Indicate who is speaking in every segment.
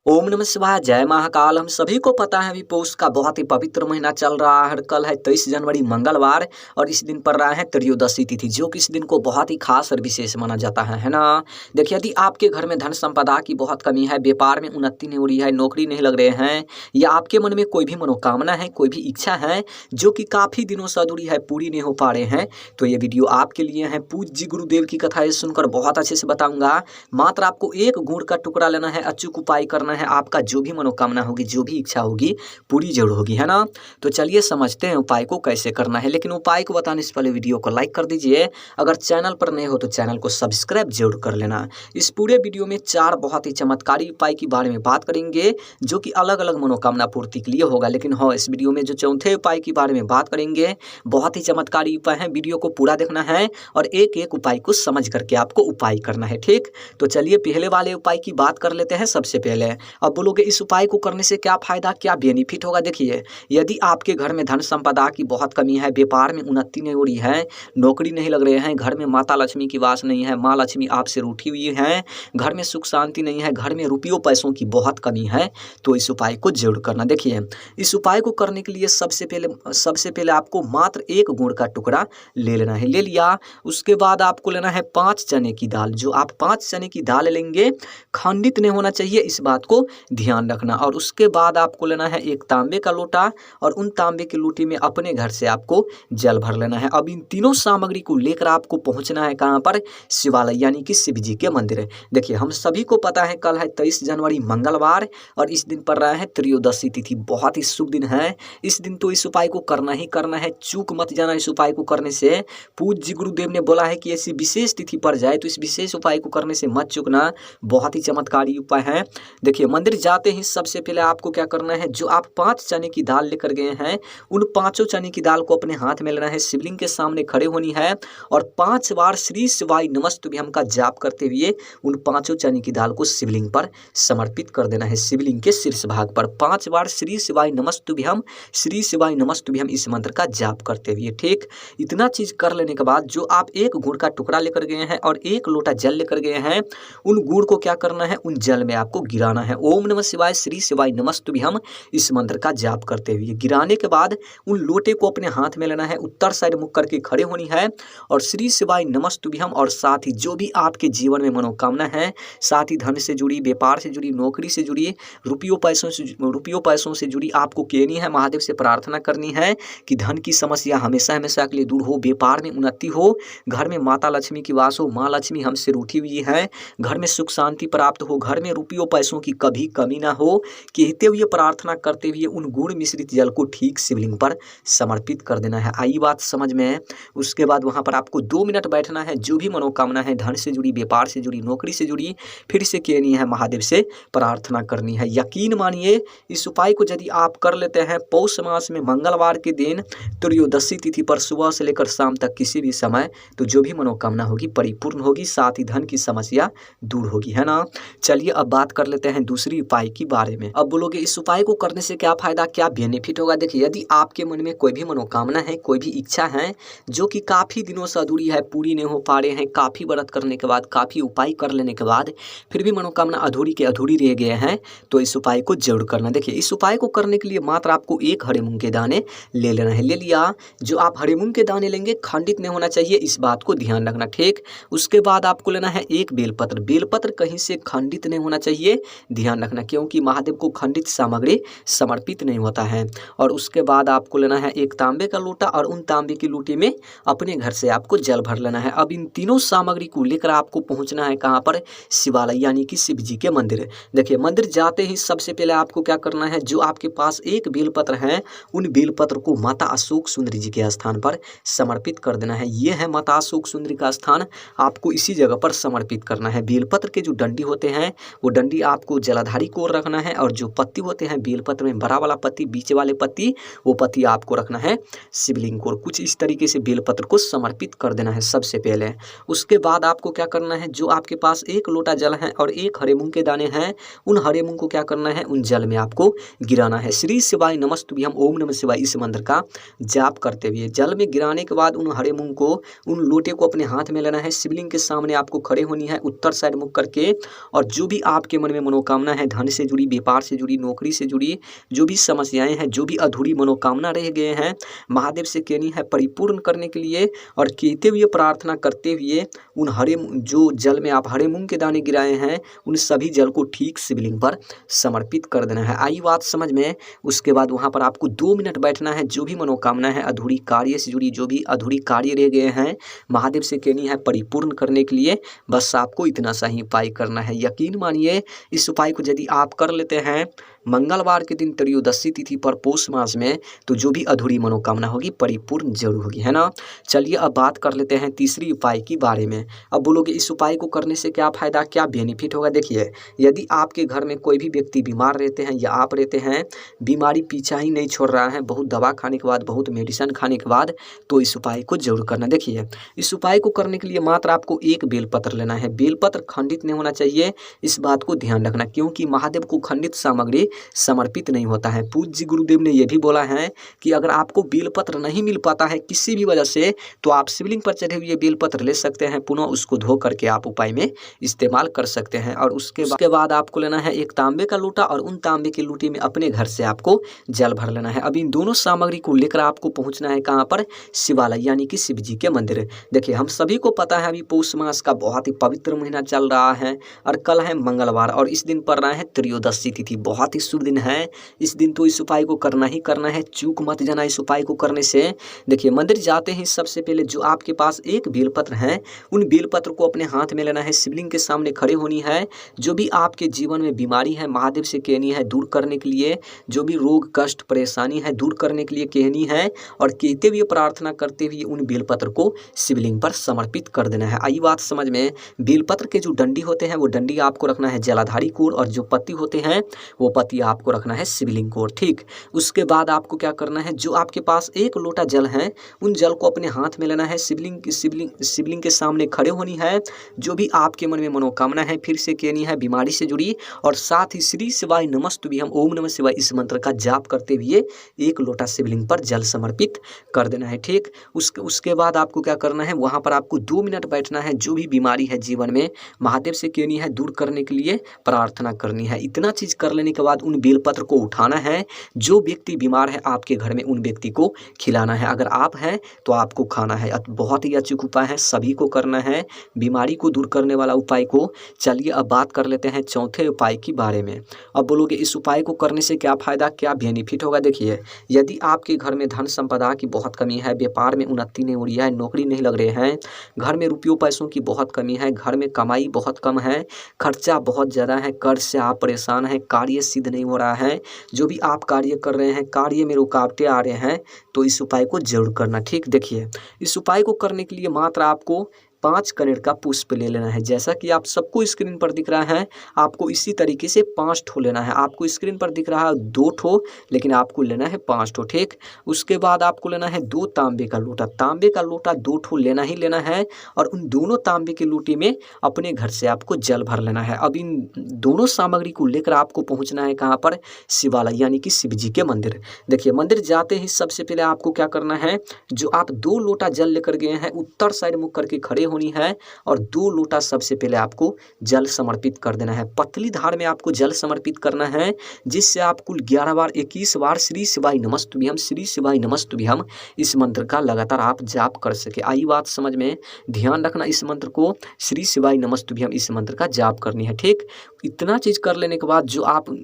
Speaker 1: ओम नमः शिवाय, जय महाकाल। हम सभी को पता है अभी पौष का बहुत ही पवित्र महीना चल रहा है। कल है 23 जनवरी मंगलवार और इस दिन पर रहा है त्रयोदशी तिथि, जो कि इस दिन को बहुत ही खास और विशेष माना जाता है ना। देखिए, यदि आपके घर में धन संपदा की बहुत कमी है, व्यापार में उन्नति नहीं हो रही है, नौकरी नहीं लग रहे हैं, या आपके मन में कोई भी मनोकामना है, कोई भी इच्छा है जो कि काफ़ी दिनों से अधूरी है, पूरी नहीं हो पा रहे हैं, तो ये वीडियो आपके लिए है। पूज्य गुरुदेव की कथा ये सुनकर बहुत अच्छे से बताऊंगा। मात्र आपको एक गुड़ का टुकड़ा लेना है, अचूक उपाय करना है, आपका जो भी मनोकामना होगी, जो भी इच्छा होगी, पूरी जरूर होगी, है ना। तो चलिए समझते हैं उपाय को कैसे करना है। लेकिन उपाय को बताने से पहले वीडियो को लाइक कर दीजिए। अगर चैनल पर नए हो तो चैनल को सब्सक्राइब जरूर कर लेना। इस पूरे वीडियो में 4 बहुत ही चमत्कारी उपाय के बारे में बात करेंगे, जो कि अलग अलग मनोकामना पूर्ति के लिए होगा। लेकिन हाँ, इस वीडियो में जो चौथे उपाय के बारे में बात करेंगे, बहुत ही चमत्कारी उपाय है। वीडियो को पूरा देखना है और एक एक उपाय को समझ करके आपको उपाय करना है, ठीक। तो चलिए पहले वाले उपाय की बात कर लेते हैं। सबसे पहले अब बोलोगे इस उपाय को करने से क्या फायदा, क्या बेनिफिट होगा। देखिए, यदि आपके घर में धन संपदा की बहुत कमी है, व्यापार में उन्नति नहीं हो रही है, नौकरी नहीं लग रहे हैं, घर में माता लक्ष्मी की वास नहीं है, माँ लक्ष्मी आपसे रूठी हुई है, घर में सुख शांति नहीं है, घर में रुपयों पैसों की बहुत कमी है, तो इस उपाय को जरूर करना। देखिए, इस उपाय को करने के लिए सबसे पहले आपको मात्र एक गुड़ का टुकड़ा ले लेना है। ले लिया, उसके बाद आपको लेना है 5 चने की दाल। जो आप 5 चने की दाल लेंगे, खंडित नहीं होना चाहिए, इस बात को ध्यान रखना। और उसके बाद आपको लेना है एक तांबे का लोटा और उन तांबे की लोटी में अपने घर से आपको जल भर लेना है। अब इन तीनों सामग्री को लेकर आपको पहुंचना है कहाँ पर, शिवालय, यानी कि शिव जी के मंदिर। देखिए, हम सभी को पता है कल है 23 जनवरी मंगलवार और इस दिन पर रहा है त्रयोदशी तिथि, बहुत ही शुभ दिन है। इस दिन तो इस उपाय को करना ही करना है, चूक मत जाना। इस उपाय को करने से पूज्य गुरुदेव ने बोला है कि ऐसी विशेष तिथि पर जाए, तो इस विशेष उपाय को करने से मत चूकना। बहुत ही चमत्कारी उपाय है। देखिए, मंदिर जाते ही सबसे पहले आपको क्या करना है, जो आप 5 चने की दाल लेकर गए हैं, उन 5 चने की दाल को अपने हाथ में लेना है, शिवलिंग के सामने खड़े होनी है और 5 बार श्री शिवाय नमस्तुभ्यम का जाप करते हुए उन 5 चने की दाल को शिवलिंग पर समर्पित कर देना है। शिवलिंग के शीर्ष भाग पर 5 बार श्री शिवाय नमस्तुभ्यम, श्री शिवाय नमस्तुभ्यम इस मंत्र का जाप करते हुए, ठीक। इतना चीज कर लेने के बाद जो आप एक गुड़ का टुकड़ा लेकर गए हैं और एक लोटा जल लेकर गए हैं, उन गुड़ को क्या करना है, उन जल में आपको गिराना है। ओम नमः शिवाय, श्री शिवाय नमस्तुभ्यम इस मंत्र का जाप करते हुए गिराने के बाद उन लोटे को अपने हाथ में लेना है, उत्तर साइड मुख करके खड़े होनी है और श्री शिवाय नमस्तुभ्यम और साथ ही जो भी आपके जीवन में मनोकामना है, साथ ही धन से जुड़ी, व्यापार से जुड़ी, नौकरी से जुड़ी, रुपयों पैसों से जुड़ी आपको कहनी है, महादेव से प्रार्थना करनी है कि धन की समस्या हमेशा हमेशा के लिए दूर हो, व्यापार में उन्नति हो, घर में माता लक्ष्मी की वास हो, माँ लक्ष्मी हमसे रूठी हुई है, घर में सुख शांति प्राप्त हो, घर में रुपयों पैसों की कभी कमी ना हो, कहते हुए प्रार्थना करते हुए उन गुड़ मिश्रित जल को ठीक शिवलिंग पर समर्पित कर देना है। आई बात समझ में? उसके बाद वहां पर आपको 2 मिनट बैठना है, जो भी मनोकामना है, धन से जुड़ी, व्यापार से जुड़ी, नौकरी से जुड़ी, फिर से कहनी है, महादेव से प्रार्थना करनी है। यकीन मानिए, इस उपाय को यदि आप कर लेते हैं पौष मास में मंगलवार के दिन त्रयोदशी तिथि पर सुबह से लेकर शाम तक किसी भी समय, तो जो भी मनोकामना होगी परिपूर्ण होगी, साथ ही धन की समस्या दूर होगी, है ना। चलिए अब बात कर लेते हैं दूसरी उपाय के बारे में। अब बोलोगे इस उपाय को करने से क्या फायदा, क्या बेनिफिट होगा। देखिए, यदि आपके मन में कोई भी मनोकामना है, कोई भी इच्छा है जो कि काफ़ी दिनों से अधूरी है, पूरी नहीं हो पा रहे हैं, काफ़ी व्रत करने के बाद, काफ़ी उपाय कर लेने के बाद फिर भी मनोकामना अधूरी के अधूरी रह गए हैं, तो इस उपाय को जरूर करना। देखिए, इस उपाय को करने के लिए मात्र आपको एक हरे मूंग के दाने ले लेना है। ले लिया, जो आप हरे मूंग के दाने लेंगे खंडित नहीं होना चाहिए, इस बात को ध्यान रखना, ठीक। उसके बाद आपको लेना है एक बेलपत्र। बेलपत्र कहीं से खंडित नहीं होना चाहिए, ध्यान रखना, क्योंकि महादेव को खंडित सामग्री समर्पित नहीं होता है। और उसके बाद आपको लेना है एक तांबे का लोटा और उन तांबे की लोटी में अपने घर से आपको जल भर लेना है। अब इन तीनों सामग्री को लेकर आपको पहुंचना है कहाँ पर, शिवालय, यानी कि शिव जी के मंदिर। देखिए, मंदिर जाते ही सबसे पहले आपको क्या करना है, जो आपके पास एक बेलपत्र है, उन बेलपत्र को माता अशोक सुंदरी जी के स्थान पर समर्पित कर देना है। ये है माता अशोक सुंदरी का स्थान, आपको इसी जगह पर समर्पित करना है। बेलपत्र के जो डंडी होते हैं, वो डंडी आपको जलाधारी को रखना है और जो पत्ती होते हैं बेलपत्र में, बड़ा वाला पत्ती, बीच वाले पत्ती, वो पत्ती आपको रखना है शिवलिंग को। कुछ इस तरीके से बेलपत्र को समर्पित कर देना है सबसे पहले। उसके बाद आपको क्या करना है, जो आपके पास एक लोटा जल है और एक हरे मूंग के दाने हैं, उन हरे मूंग को क्या करना है, उन जल में आपको गिराना है। श्री शिवाय नमस्तुभ्यम ओम नमः शिवाय इस मंत्र का जाप करते हुए जल में गिराने के बाद उन हरे मूंग को, उन लोटे को अपने हाथ में लेना है, शिवलिंग के सामने आपको खड़े होनी है, उत्तर साइड मुख करके, और जो भी आपके मन में मनोकामना मनोकामना है, धन से जुड़ी, व्यापार से जुड़ी, नौकरी से जुड़ी जो भी समस्याएं हैं, जो भी अधूरी मनोकामना रह गए हैं, महादेव से कहनी है परिपूर्ण करने के लिए। और कहते हुए प्रार्थना करते हुए उन जो जल में आप हरे मूंग के दाने गिराए हैं, उन सभी जल को ठीक शिवलिंग पर समर्पित कर देना है। आई बात समझ में। उसके बाद वहाँ पर आपको 2 मिनट बैठना है। जो भी मनोकामना है, अधूरी कार्य से जुड़ी जो भी अधूरी कार्य रह गए हैं, महादेव से कहनी है परिपूर्ण करने के लिए बस आपको इतना सा ही उपाय करना है। यकीन मानिए, इस उपाय को यदि आप कर लेते हैं मंगलवार के दिन त्रयोदशी तिथि पर पौष मास में, तो जो भी अधूरी मनोकामना होगी परिपूर्ण जरूर होगी, है ना। चलिए अब बात कर लेते हैं तीसरी उपाय के बारे में। अब बोलोगे इस उपाय को करने से क्या फायदा, क्या बेनिफिट होगा। देखिए, यदि आपके घर में कोई भी व्यक्ति बीमार रहते हैं या आप रहते हैं, बीमारी पीछा ही नहीं छोड़ रहा है, बहुत दवा खाने के बाद, बहुत मेडिसिन खाने के बाद, तो इस उपाय को जरूर करना। देखिए, इस उपाय को करने के लिए मात्र आपको एक बेलपत्र लेना है। बेलपत्र खंडित नहीं होना चाहिए, इस बात को ध्यान रखना, क्योंकि महादेव को खंडित सामग्री समर्पित नहीं होता है। पूज्य गुरुदेव ने यह भी बोला है कि अगर आपको बेलपत्र नहीं मिल पाता है किसी भी वजह से, तो आप शिवलिंग पर चढ़े हुए बेलपत्र ले सकते हैं, पुनः उसको धो करके आप उपाय में इस्तेमाल कर सकते हैं। और उसके बाद आपको लेना है एक तांबे का लोटा, और उन तांबे के लोटे में अपने घर से आपको जल भर लेना है। अब इन दोनों सामग्री को लेकर आपको पहुंचना है कहाँ पर, शिवालय यानी कि शिव जी के मंदिर। देखिए, हम सभी को पता है अभी पौष मास का बहुत ही पवित्र महीना चल रहा है, और कल है मंगलवार, और इस दिन पर रहा है त्रयोदशी तिथि, बहुत ही शुभ दिन है। इस दिन तो इस उपाय को करना ही करना है, चूक मत जाना इस उपाय को करने से। देखिए, मंदिर जाते ही सबसे पहले जो आपके पास एक बेलपत्र है, उन बेलपत्र को अपने हाथ में लेना है, शिवलिंग के सामने खड़े होनी है। जो भी आपके जीवन में बीमारी है, महादेव से कहनी है दूर करने के लिए, जो भी रोग कष्ट परेशानी है दूर करने के लिए कहनी है, और कहते हुए प्रार्थना करते हुए उन बेलपत्र को शिवलिंग पर समर्पित कर देना है। आई बात समझ में। बेलपत्र के जो डंडी होते हैं, वो डंडी आपको रखना है जलाधारी की ओर, और जो पत्ती होते हैं, वो पत्ती आपको रखना है शिवलिंग को। ठीक, उसके बाद आपको क्या करना है, जो आपके पास एक लोटा जल है, उन जल को अपने हाथ में लेना है, शिवलिंग के सामने खड़े होनी है। जो भी आपके मन में मनोकामना है, फिर से कहनी है बीमारी से जुड़ी, और साथ ही श्री शिवाय नमस्तुभ्यम ओम नमः शिवाय इस मंत्र का जाप करते हुए एक लोटा शिवलिंग पर जल समर्पित कर देना है। ठीक, उसके बाद आपको क्या करना है, वहाँ पर आपको 2 मिनट बैठना है। जो भी बीमारी है जीवन में, महादेव से कहनी है दूर करने के लिए प्रार्थना करनी है। इतना चीज कर लेने के बाद उन बेलपत्र को उठाना है। जो व्यक्ति बीमार है आपके घर में, उन व्यक्ति को खिलाना है। अगर आप हैं तो आपको खाना है। बहुत ही अचूक उपाय है, सभी को करना है, बीमारी को दूर करने वाला उपाय को। चलिए अब बात कर लेते हैं चौथे उपाय के बारे में। अब बोलोगे इस उपाय को करने से क्या फायदा, क्या बेनिफिट होगा। देखिए, यदि आपके घर में धन संपदा की बहुत कमी है, व्यापार में उन्नति नहीं हो रही है, नौकरी नहीं लग रहे हैं, घर में रुपयों पैसों की बहुत कमी है, घर में कमाई बहुत कम है, खर्चा बहुत ज़्यादा है, कर्ज से आप परेशान हैं, कार्य सिद्ध नहीं हो रहा है, जो भी आप कार्य कर रहे हैं कार्य में रुकावटें आ रहे हैं, तो इस उपाय को जरूर करना। ठीक, देखिए, इस उपाय को करने के लिए मात्र आपको 5 कनेर का पुष्प ले लेना है। जैसा कि आप सबको स्क्रीन पर दिख रहा है, आपको इसी तरीके से 5 ठो लेना है। आपको स्क्रीन पर दिख रहा है 2 ठो, लेकिन आपको लेना है 5 ठो। ठीक, उसके बाद आपको लेना है 2 तांबे का लोटा। तांबे का लोटा 2 ठो लेना ही लेना है, और उन दोनों तांबे के लोटे में अपने घर से आपको जल भर लेना है। अब इन दोनों सामग्री को लेकर आपको पहुँचना है कहाँ पर, शिवालय यानी कि शिव जी के मंदिर। देखिए, मंदिर जाते ही सबसे पहले आपको क्या करना है, जो आप 2 लोटा जल लेकर गए हैं, उत्तर साइड मुख करके खड़े होनी है, और 2 लोटा सबसे पहले आपको जल समर्पित कर देना है। पतली धार में आपको जल समर्पित करना है, जिससे आप कुल 11 बार 21 बार श्री शिवाय नमस्तुभ्यम श्री शिवाय नमस्तुभ्यम इस मंत्र का लगातार आप जाप कर सके। आई बात समझ में। ध्यान रखना, इस मंत्र को श्री शिवाय नमस्तुभ्यम इस मंत्र का जाप करनी है। ठीक, इतना चीज कर लेने के बाद जो आप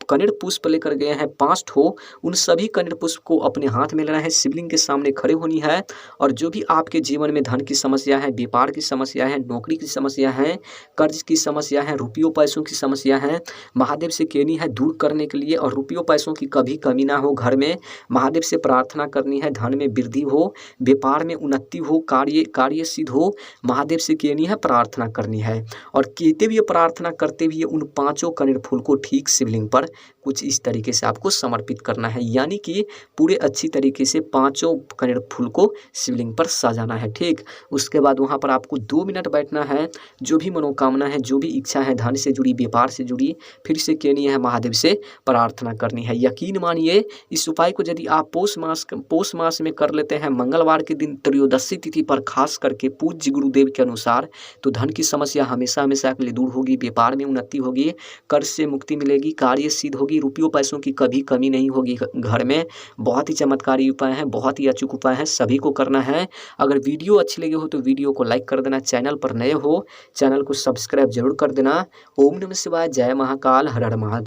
Speaker 1: कनेर पुष्प लेकर गए हैं 5 ठो, उन सभी कनेर पुष्प को अपने हाथ में लेना है, शिवलिंग के सामने खड़े होनी है, और जो भी आपके जीवन में धन की समस्या है, व्यापार की समस्या है, नौकरी की समस्या है, कर्ज की समस्या है, रुपयों पैसों की समस्या है, महादेव से कहनी है दूर करने के लिए, और रुपयों पैसों की कभी कमी ना हो घर में, महादेव से प्रार्थना करनी है धन में वृद्धि हो, व्यापार में उन्नति हो, कार्य सिद्ध हो, महादेव से कहनी है प्रार्थना करनी है। और कहते हुए प्रार्थना करते हुए उन 5 कनेर फूल को ठीक शिवलिंग पर कुछ इस तरीके से आपको समर्पित करना है, यानी कि पूरे अच्छी तरीके से 5 कनेर फूल को शिवलिंग पर सजाना है। ठीक, उसके बाद वहाँ पर आपको 2 मिनट बैठना है। जो भी मनोकामना है, जो भी इच्छा है, धन से जुड़ी, व्यापार से जुड़ी, फिर से कहनी है, महादेव से प्रार्थना करनी है। यकीन मानिए इस उपाय को यदि आप पौष मास में कर लेते हैं, मंगलवार के दिन त्रयोदशी तिथि पर खास करके पूज्य गुरुदेव के अनुसार, तो धन की समस्या हमेशा हमेशा के लिए दूर होगी, व्यापार में उन्नति होगी, कर्ज से मुक्ति मिलेगी, कार्य सिद्ध होगी, रुपयों पैसों की कभी कमी नहीं होगी घर में। बहुत ही चमत्कारी उपाय है, बहुत ही अचूक उपाय है, सभी को करना है। अगर वीडियो अच्छी लगी हो तो वीडियो को लाइक कर देना, चैनल पर नए हो चैनल को सब्सक्राइब जरूर कर देना। ओम नमः शिवाय, जय महाकाल, हर हर महादेव।